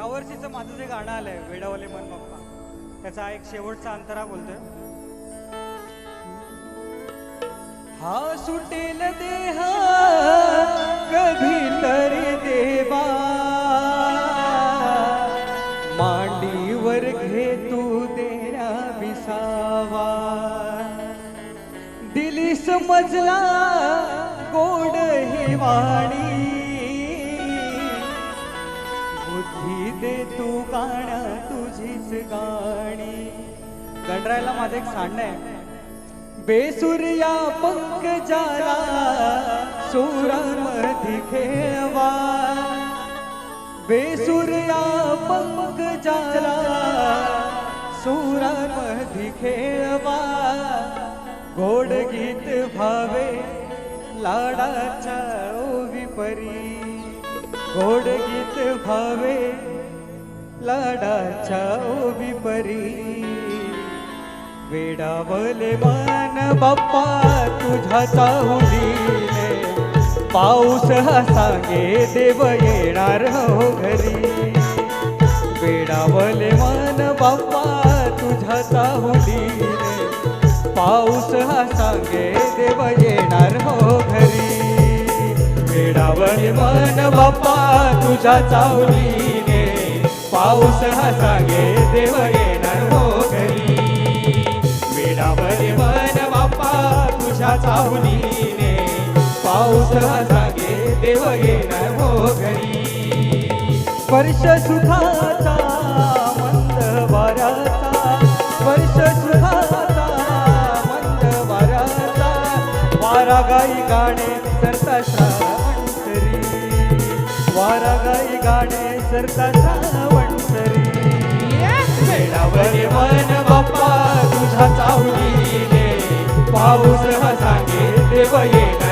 यावर्षीचं माझं जे गाणं आलंय वेडावले मन बाप्पा, त्याचा एक शेवटचा अंतरा बोलतोय. हा सुटेल देह कधी तरी देवा, मांडीवर घे तू देण्या विसावा. दिली समजला गोड ही वाणी, बुद्धी दे तू गाण्या तुझीच गाणी. गणरायला माझं एक सांडणं आहे. बेसुर्या पंकजाला सुरामध्ये खेळवा, बेसुर्या पंकजाला सुरामध्ये खेळवा. गोड गीत भावे लाडाच्या ओवी परी, गोड गीत भावे लाडाच्या ओवी परी. वेडावले मन बाप्पा तुझ्या चाहुलीने, पाऊस हा सांगे देव येणार हो घरी. वेडावले मन बाप्पा तुझ्या चाहुलीने, पाऊस हा सांगे देव येणार हो घरी. वेडावले मन बाप्पा तुझ्या चाहुलीने, पाऊस हा सांगे देव येणार हो घरी. वेडावले मन बाप्पा तुझ्या चाहुलीने, पाऊस हा सांगे देव येणार हो घरी. स्पर्श सुखाचा मंद वाऱ्याचा, स्पर्श सुखाचा मंद वाऱ्याचा. वारा गाई गाणे सरता श्रावणसरी, वारा गाई गाणे सरता श्रावणसरी. वेडावले मन बाप्पा तुझ्या चाहुलीने, पाऊस हा सांगे देव येणार